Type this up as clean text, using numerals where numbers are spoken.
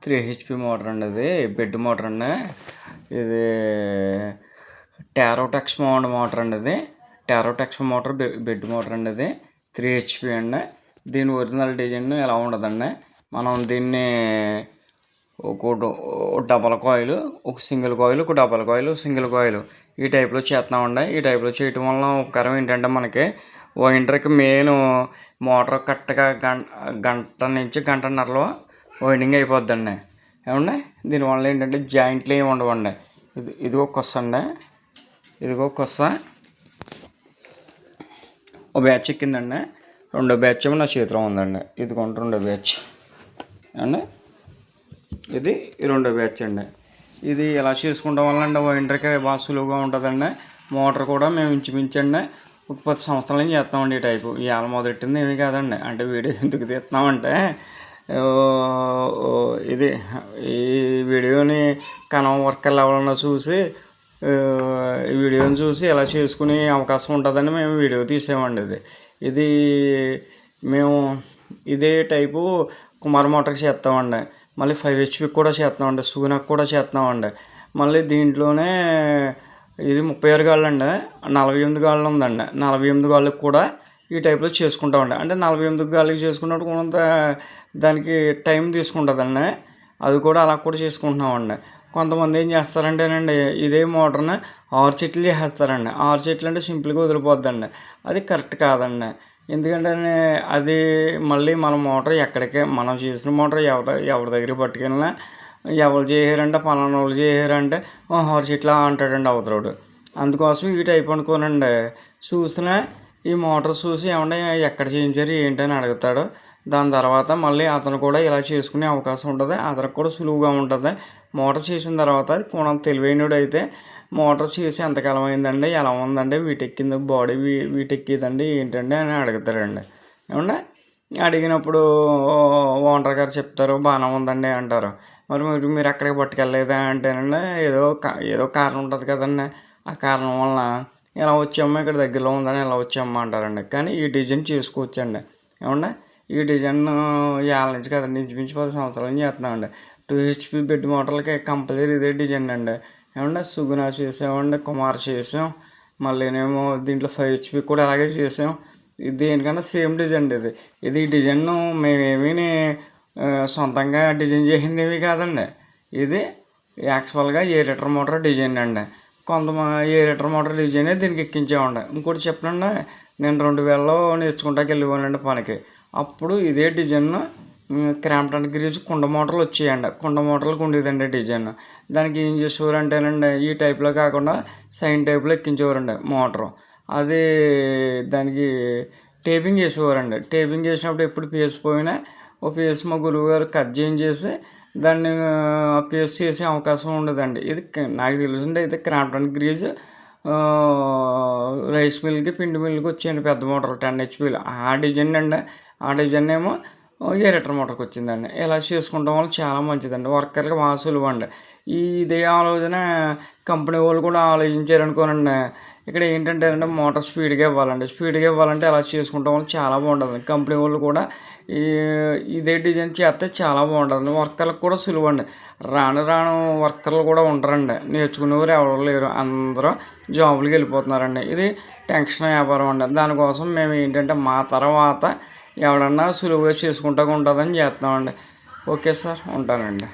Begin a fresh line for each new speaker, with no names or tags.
3 HP motor అండి. అది bed motor అండి. ఇది టారోటెక్స్ మోటార్ అండి. ఇది టారోటెక్స్ మోటార్ బెడ్ మోటార్ అండి. అది 3 HP అండి. దీని ఒరిజినల్ డిజైన్ ఎలా ఉండదండి. మనం దీన్ని ఒక డబల్ కాయిల్, ఒక సింగిల్ కాయిల్, ఒక డబల్ కాయిల్, సింగిల్ కాయిల్ ఈ టైప్లో చేస్తున్నామండి. ఈ టైప్లో చేయటం వలన ఉపకారం ఏంటంటే మనకి వైండర్కి మెయిన్ మోటార్ కరెక్ట్గా గంట నుంచి గంటన్నరలో వైండింగ్ అయిపోద్దండి. ఏమండి దీనివల్ల ఏంటంటే జాయింట్లు ఏమి ఉండవండి. ఇదిగో కొస్స అండి. ఇదిగో కొస్స ఓ బ్యాచ్ ఎక్కిందండి. రెండో బ్యాచ్ ఏమో నా చేతిలో ఉందండి. ఇదిగోండి రెండో బ్యాచ్ అండి. ఇది రెండో బ్యాచ్ అండి. ఇది ఎలా చేసుకుంటాం వల్ల అండి వైండర్కి బాగా సులువుగా ఉంటుందండి. మోటార్ కూడా మేము ఇంచుమించండి ఒక 10 సంవత్సరాల నుంచి చేస్తామండి. ఈ టైపు ఇవాళ మొదలెట్టింది ఏమీ కాదండి. అంటే వీడియో ఎందుకు తీస్తున్నామంటే ఇది ఈ వీడియోని వర్కర్లు ఎవరన్నా చూసి ఈ వీడియోని చూసి ఎలా చేసుకునే అవకాశం ఉంటుందని మేము వీడియో తీసామండి. ఇది మేము ఇదే టైపు కుమార్ మోటార్కి చేస్తామండి. మళ్ళీ 5 HP కూడా చేస్తున్నామండి. సూనాకు కూడా చేస్తున్నామండి. మళ్ళీ దీంట్లోనే ఇది 36 గాళ్ళు అండి. 48 గాళ్ళు ఉందండి. 48 గాళ్ళకి కూడా ఈ టైప్లో చేసుకుంటామండి. అంటే 48 గాళ్ళకి చేసుకున్నప్పుడు కొంత దానికి టైం తీసుకుంటుందండి. అది కూడా అలా కూడా చేసుకుంటున్నామండి. కొంతమంది ఏం చేస్తారంటేనండి ఇదే మోటార్ని 6 చెట్లు చేసేస్తారండి. 6 చెట్లు అంటే సింపుల్గా వదిలిపోద్దండి. అది కరెక్ట్ కాదండి. ఎందుకంటే అది మళ్ళీ మన మోటార్ ఎక్కడికే మనం చేసిన మోటార్ ఎవరి దగ్గర పట్టుకెళ్ళినా ఎవరు చేయారంటే పలానా వాళ్ళు చేయారంటే 6 చెట్లు అంటాడండి అవతలోడు. అందుకోసం ఈ టైప్ అనుకోనండి చూసినా ఈ మోటార్ చూసి ఏమన్నా ఎక్కడ చేయించారు ఏంటని అడుగుతాడు. దాని తర్వాత మళ్ళీ అతను కూడా ఇలా చేసుకునే అవకాశం ఉంటుంది. అతనికి కూడా సులువుగా ఉంటుంది. మోటార్ చేసిన తర్వాత అది కొన తెలివైనడు అయితే మోటార్ చేసి ఎంతకాలం అయిందండి, ఎలా ఉందండి, వీటెక్కింది బాడీ వీటెక్కిందండి ఏంటండి అని అడుగుతారండి. ఏమన్నా అడిగినప్పుడు ఓనర్ గారు చెప్తారు బాగానే ఉందండి అంటారు. మరి మీరు ఎక్కడికి పట్టుకెళ్ళలేదా అంటేనండి ఏదో కారణం ఉంటుంది కదండి. ఆ కారణం వలన ఇలా వచ్చామ్మా ఇక్కడ దగ్గరలో ఉందని ఇలా వచ్చామ్మా అంటారండి. కానీ ఈ డిజైన్ చేసుకోవచ్చండి. ఏమన్నా ఈ డిజైన్ ఏళ్ళ నుంచి కదండి ఇంచుమించు 10 సంవత్సరాల నుంచి చేస్తున్నామండి. 2 HP బెడ్ మోటార్లకి కంపల్సరీ ఇదే డిజైన్ అండి. ఏమన్నా సుగుణ చేసామండి, కుమార్ చేసాం, మళ్ళీనేమో దీంట్లో 5 HP కూడా అలాగే చేసాం. దేనికన్నా సేమ్ డిజైన్ ఇది డిజైన్ మేమేమీ సొంతంగా డిజైన్ చేసింది ఏమీ కాదండి. ఇది యాక్చువల్గా ఏరేటర్ మోటార్ డిజైన్ అండి. ఏరేటర్ మోటార్ డిజైనే దీనికి ఎక్కించామండి. ఇంకోటి చెప్పనండి, నేను 2000లో నేర్చుకుంటాకి వెళ్ళిపోయానండి పనికి. అప్పుడు ఇదే డిజైన్ క్రాంప్టన్ గ్రీజ్ కుండ మోటార్లు వచ్చాయండి. కుండ మోటార్లకు ఉండేదండి డిజైన్. దానికి ఏం చేసేవారు అంటేనండి ఈ టైప్లో కాకుండా సైన్ టైప్లో ఎక్కించేవారండి మోటారు. అది దానికి టేపింగ్ చేసేవారండి. టేపింగ్ చేసినప్పుడు ఎప్పుడు పేస్ పోయినా ఓ పేస్ మా గురువు గారు కట్ చేయించేసి దాన్ని పేస్ చేసే అవకాశం ఉండదండి. ఇది నాకు తెలుసుంటే అయితే క్రాంప్టన్ గ్రీజ్ రైస్ మిల్కి పిండి మిల్కి వచ్చాయండి పెద్ద మోటార్ 10 HPలు. ఆ డిజైన్ అండి. ఆ డిజైన్ ఏమో ఏరేటర్ మోటార్కి వచ్చిందండి. ఇలా చేసుకుంటాం వల్ల చాలా మంచిదండి. వర్కర్కి బాగా సులువు అండి. ఇదే ఆలోచన కంపెనీ వాళ్ళు కూడా ఆలోచించారనుకోనండి. ఇక్కడ ఏంటంటే మోటార్ స్పీడ్గా ఇవ్వాలంటే అలా చేసుకుంటాం వల్ల చాలా బాగుంటుంది. కంపెనీ వాళ్ళు కూడా ఇదే డిజైన్ చేస్తే చాలా బాగుంటుంది. వర్కర్లకు కూడా సులువు అండి. రాను వర్కర్లు కూడా ఉంటారండి. నేర్చుకునేవారు ఎవరు లేరు, అందరూ జాబులకి వెళ్ళిపోతున్నారండి. ఇది టెన్షన్ వ్యాపారం అండి. దానికోసం మేము ఏంటంటే మా తర్వాత ఎవడన్నా సులువుగా చేసుకుంటూ ఉంటుందని చేస్తున్నామండి. ఓకే సార్, ఉంటానండి.